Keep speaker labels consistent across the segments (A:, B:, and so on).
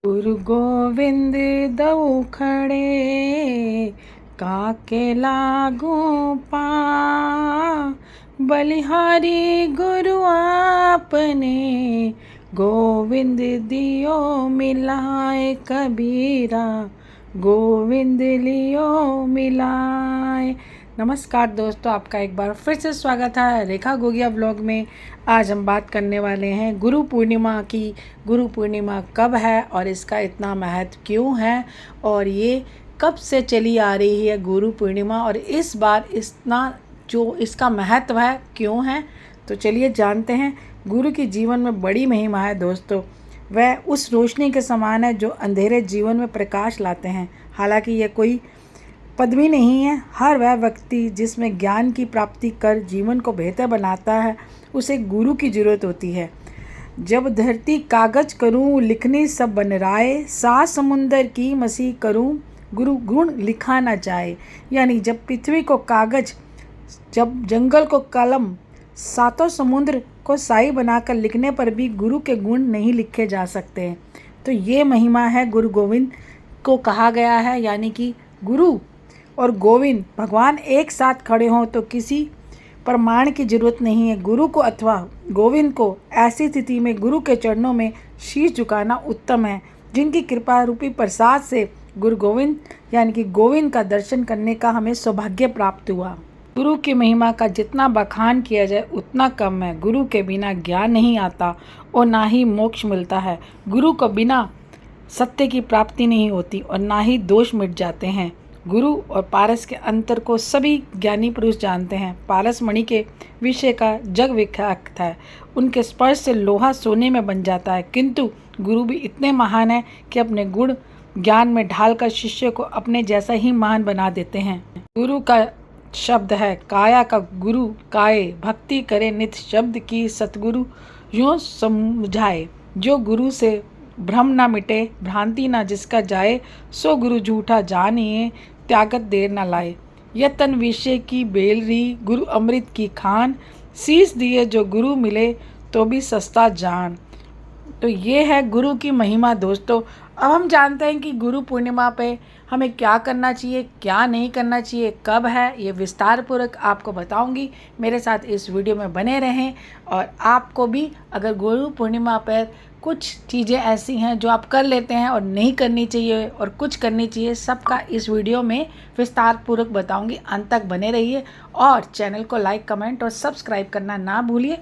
A: गुरु गोविंद दऊ खड़े, काके लागू पा। बलिहारी गुरु आपने, गोविंद दियो मिलाए कबीरा, गोविंद लियो मिलाए। नमस्कार दोस्तों, आपका एक बार फिर से स्वागत है रेखा गोगिया ब्लॉग में। आज हम बात करने वाले हैं गुरु पूर्णिमा की। गुरु पूर्णिमा कब है और इसका इतना महत्व क्यों है, और ये कब से चली आ रही है गुरु पूर्णिमा, और इस बार इतना जो इसका महत्व है क्यों है। तो चलिए जानते हैं। गुरु की जीवन में बड़ी महिमा है दोस्तों। वह उस रोशनी के समान है जो अंधेरे जीवन में प्रकाश लाते हैं। हालांकि यह कोई पदवी नहीं है। हर वह व्यक्ति जिसमें ज्ञान की प्राप्ति कर जीवन को बेहतर बनाता है, उसे गुरु की जरूरत होती है। जब धरती कागज करूं लिखनी सब बन राय, सात समुंदर की मसीह करूं गुरु गुण लिखा ना जाए। यानी जब पृथ्वी को कागज, जब जंगल को कलम, सातों समुद्र को साई बनाकर लिखने पर भी गुरु के गुण नहीं लिखे जा सकते। तो ये महिमा है गुरु गोविंद को कहा गया है। यानी कि गुरु और गोविंद भगवान एक साथ खड़े हों तो किसी प्रमाण की जरूरत नहीं है। गुरु को अथवा गोविंद को ऐसी स्थिति में गुरु के चरणों में शीश झुकाना उत्तम है, जिनकी कृपा रूपी प्रसाद से गुरु गोविंद यानी कि गोविंद का दर्शन करने का हमें सौभाग्य प्राप्त हुआ। गुरु की महिमा का जितना बखान किया जाए उतना कम है। गुरु के बिना ज्ञान नहीं आता और ना ही मोक्ष मिलता है। गुरु को बिना सत्य की प्राप्ति नहीं होती और ना ही दोष मिट जाते हैं। गुरु और पारस के अंतर को सभी ज्ञानी पुरुष जानते हैं। पारस मणि के विषय का जग विख्यात है। उनके स्पर्श से लोहा सोने में बन जाता है, किंतु गुरु भी इतने महान हैं कि अपने गुण ज्ञान में ढालकर शिष्य को अपने जैसा ही महान बना देते हैं। गुरु का शब्द है काया का गुरु काये, भक्ति करे नित्य शब्द की सतगुरु यूँ समझाए। जो गुरु से भ्रम ना मिटे, भ्रांति ना जिसका जाए, सो गुरु झूठा जानिए, त्यागत देर न लाए। यतन विषय की बेलरी, गुरु अमृत की खान, शीश दिए जो गुरु मिले तो भी सस्ता जान। तो ये है गुरु की महिमा दोस्तों। अब हम जानते हैं कि गुरु पूर्णिमा पे हमें क्या करना चाहिए, क्या नहीं करना चाहिए, कब है, ये विस्तार पूर्वक आपको बताऊंगी। मेरे साथ इस वीडियो में बने रहें। और आपको भी अगर गुरु पूर्णिमा पर कुछ चीज़ें ऐसी हैं जो आप कर लेते हैं और नहीं करनी चाहिए और कुछ करनी चाहिए, सबका इस वीडियो में विस्तार पूर्वक बताऊंगी। अंत तक बने रहिए और चैनल को लाइक, कमेंट और सब्सक्राइब करना ना भूलिए।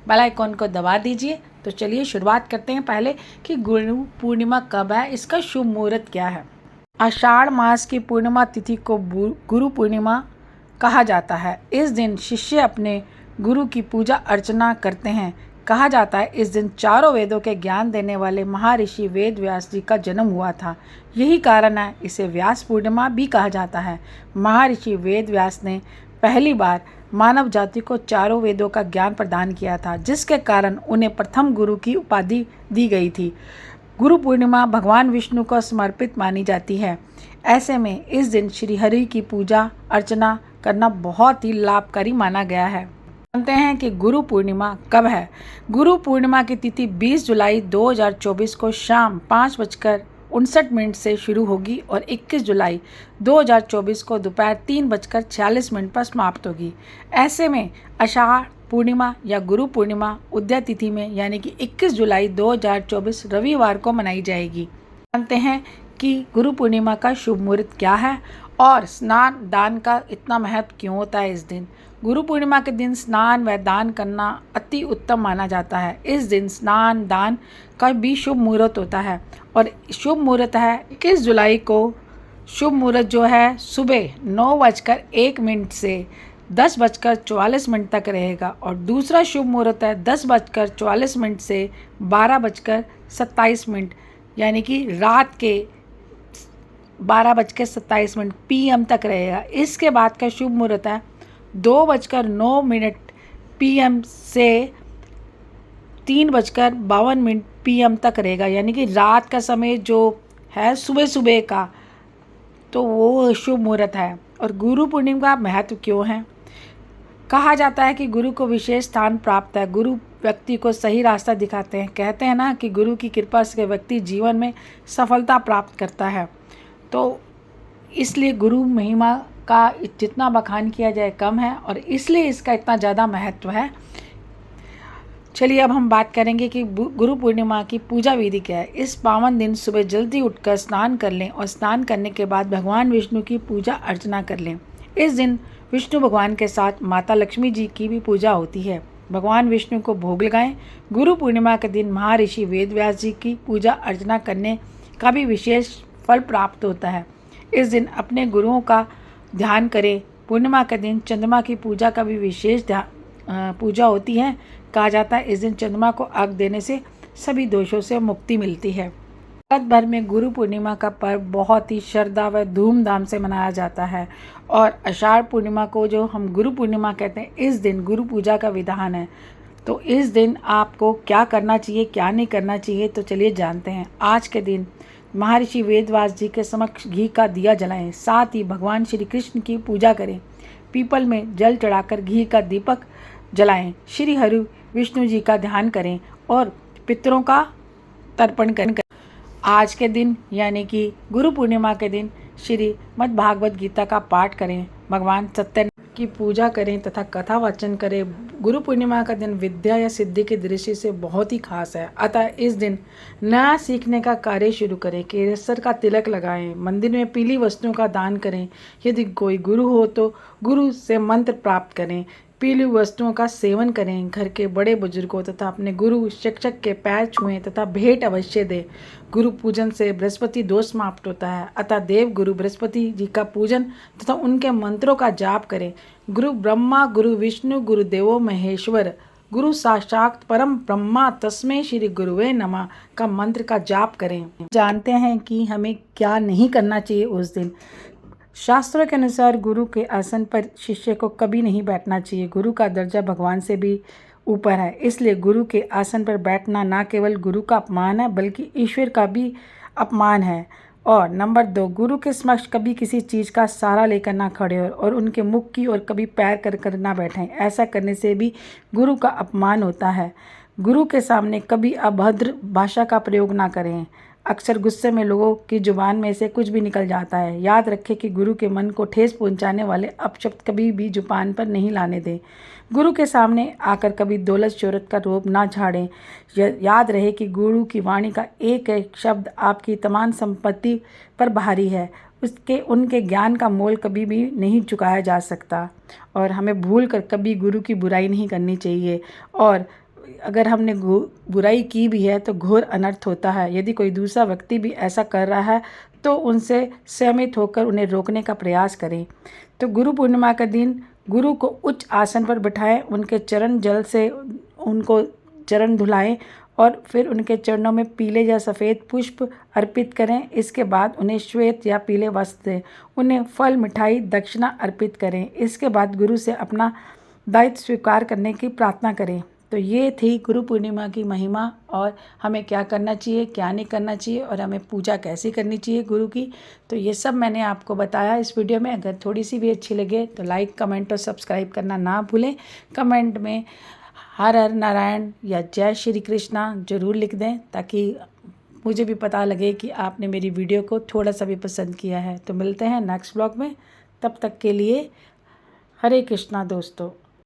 A: बेल आइकॉन को दबा दीजिए। तो चलिए शुरुआत करते हैं पहले कि गुरु पूर्णिमा कब है, इसका शुभ मुहूर्त क्या है। आषाढ़ मास की पूर्णिमा तिथि को गुरु पूर्णिमा कहा जाता है। इस दिन शिष्य अपने गुरु की पूजा अर्चना करते हैं। कहा जाता है इस दिन चारों वेदों के ज्ञान देने वाले महर्षि वेद व्यास जी का जन्म हुआ था। यही कारण है इसे व्यास पूर्णिमा भी कहा जाता है। महर्षि वेद व्यास ने पहली बार मानव जाति को चारों वेदों का ज्ञान प्रदान किया था, जिसके कारण उन्हें प्रथम गुरु की उपाधि दी गई थी। गुरु पूर्णिमा भगवान विष्णु को समर्पित मानी जाती है। ऐसे में इस दिन श्री हरि की पूजा अर्चना करना बहुत ही लाभकारी माना गया है। जानते हैं कि गुरु पूर्णिमा कब है। गुरु पूर्णिमा की तिथि 20 जुलाई 2024 को शाम 5:59 से शुरू होगी और 21 जुलाई 2024 को दोपहर 3:46 पर समाप्त होगी। ऐसे में आषाढ़ पूर्णिमा या गुरु पूर्णिमा उदय तिथि में यानी कि 21 जुलाई 2024 रविवार को मनाई जाएगी। जानते हैं कि गुरु पूर्णिमा का शुभ मुहूर्त क्या है और स्नान दान का इतना महत्व क्यों होता है इस दिन। गुरु पूर्णिमा के दिन स्नान व दान करना अति उत्तम माना जाता है। इस दिन स्नान दान का भी शुभ मुहूर्त होता है और शुभ मुहूर्त है 21 जुलाई को। शुभ मुहूर्त जो है सुबह 9:01 से 10:44 तक रहेगा और दूसरा शुभ मुहूर्त है 10:44 से 12:27 यानी कि रात के 12:27 PM तक रहेगा। इसके बाद का शुभ मुहूर्त है 2:09 PM से 3:52 PM तक रहेगा, यानी कि रात का समय जो है सुबह सुबह का, तो वो शुभ मुहूर्त है। और गुरु पूर्णिमा का महत्व क्यों है। कहा जाता है कि गुरु को विशेष स्थान प्राप्त है। गुरु व्यक्ति को सही रास्ता दिखाते हैं। कहते हैं ना कि गुरु की कृपा से व्यक्ति जीवन में सफलता प्राप्त करता है। तो इसलिए गुरु महिमा का जितना बखान किया जाए कम है, और इसलिए इसका इतना ज़्यादा महत्व है। चलिए अब हम बात करेंगे कि गुरु पूर्णिमा की पूजा विधि क्या है। इस पावन दिन सुबह जल्दी उठकर स्नान कर लें और स्नान करने के बाद भगवान विष्णु की पूजा अर्चना कर लें। इस दिन विष्णु भगवान के साथ माता लक्ष्मी जी की भी पूजा होती है। भगवान विष्णु को भोग लगाएं। गुरु पूर्णिमा के दिन महर्षि वेदव्यास जी की पूजा अर्चना करने का भी विशेष फल प्राप्त होता है। इस दिन अपने गुरुओं का ध्यान करें। पूर्णिमा के दिन चंद्रमा की पूजा का भी विशेष पूजा होती है। कहा जाता है इस दिन चंद्रमा को अर्घ्य देने से सभी दोषों से मुक्ति मिलती है। भारत भर में गुरु पूर्णिमा का पर्व बहुत ही श्रद्धा व धूमधाम से मनाया जाता है, और आषाढ़ पूर्णिमा को जो हम गुरु पूर्णिमा कहते हैं, इस दिन गुरु पूजा का विधान है। तो इस दिन आपको क्या करना चाहिए, क्या नहीं करना चाहिए, तो चलिए जानते हैं। आज के दिन महर्षि वेदव्यास जी के समक्ष घी का दिया जलाएं। साथ ही भगवान श्री कृष्ण की पूजा करें। पीपल में जल चढ़ाकर घी का दीपक जलाएं। श्री हरि विष्णु जी का ध्यान करें और पितरों का तर्पण करें। आज के दिन यानी कि गुरु पूर्णिमा के दिन श्रीमद् भागवत गीता का पाठ करें। भगवान सत्यनारायण की पूजा करें तथा कथा वाचन करें। गुरु पूर्णिमा का दिन विद्या या सिद्धि की दृष्टि से बहुत ही खास है। अतः इस दिन नया सीखने का कार्य शुरू करें। केसर का तिलक लगाएं। मंदिर में पीली वस्तुओं का दान करें। यदि कोई गुरु हो तो गुरु से मंत्र प्राप्त करें। पीली वस्तुओं का सेवन करें। घर के बड़े बुजुर्गों तथा अपने गुरु शिक्षक के पैर छुएं तथा भेंट अवश्य दें। गुरु पूजन से बृहस्पति दोष समाप्त होता है। अतः देव गुरु बृहस्पति जी का पूजन तथा उनके मंत्रों का जाप करें। गुरु ब्रह्मा गुरु विष्णु गुरु देवो महेश्वर गुरु साक्षात परम ब्रह्मा तस्मै श्री गुरुवे नमः का मंत्र का जाप करें। जानते हैं कि हमें क्या नहीं करना चाहिए उस दिन। शास्त्रों के अनुसार गुरु के आसन पर शिष्य को कभी नहीं बैठना चाहिए। गुरु का दर्जा भगवान से भी ऊपर है, इसलिए गुरु के आसन पर बैठना न केवल गुरु का अपमान है बल्कि ईश्वर का भी अपमान है। और नंबर 2, गुरु के समक्ष कभी किसी चीज़ का सहारा लेकर ना खड़े हो और उनके मुख की ओर कभी पैर कर कर ना बैठें। ऐसा करने से भी गुरु का अपमान होता है। गुरु के सामने कभी अभद्र भाषा का प्रयोग ना करें। अक्सर गुस्से में लोगों की जुबान में से कुछ भी निकल जाता है। याद रखें कि गुरु के मन को ठेस पहुंचाने वाले अपशब्द कभी भी जुबान पर नहीं लाने दें। गुरु के सामने आकर कभी दौलत शोहरत का रोब ना झाड़ें। याद रहे कि गुरु की वाणी का एक एक शब्द आपकी तमाम संपत्ति पर भारी है। उनके ज्ञान का मोल कभी भी नहीं चुकाया जा सकता। और हमें भूल कर कभी गुरु की बुराई नहीं करनी चाहिए। और अगर हमने बुराई की भी है तो घोर अनर्थ होता है। यदि कोई दूसरा व्यक्ति भी ऐसा कर रहा है तो उनसे सहमत होकर उन्हें रोकने का प्रयास करें। तो गुरु पूर्णिमा का दिन गुरु को उच्च आसन पर बिठाएं। उनके चरण जल से उनको चरण धुलाएं और फिर उनके चरणों में पीले या सफ़ेद पुष्प अर्पित करें। इसके बाद उन्हें श्वेत या पीले वस्त्र दें। उन्हें फल मिठाई दक्षिणा अर्पित करें। इसके बाद गुरु से अपना दायित्व स्वीकार करने की प्रार्थना करें। तो ये थी गुरु पूर्णिमा की महिमा और हमें क्या करना चाहिए, क्या नहीं करना चाहिए और हमें पूजा कैसे करनी चाहिए गुरु की। तो ये सब मैंने आपको बताया इस वीडियो में। अगर थोड़ी सी भी अच्छी लगे तो लाइक, कमेंट और सब्सक्राइब करना ना भूलें। कमेंट में हर हर नारायण या जय श्री कृष्णा ज़रूर लिख दें ताकि मुझे भी पता लगे कि आपने मेरी वीडियो को थोड़ा सा भी पसंद किया है। तो मिलते हैं नेक्स्ट ब्लॉग में, तब तक के लिए हरे कृष्णा दोस्तों।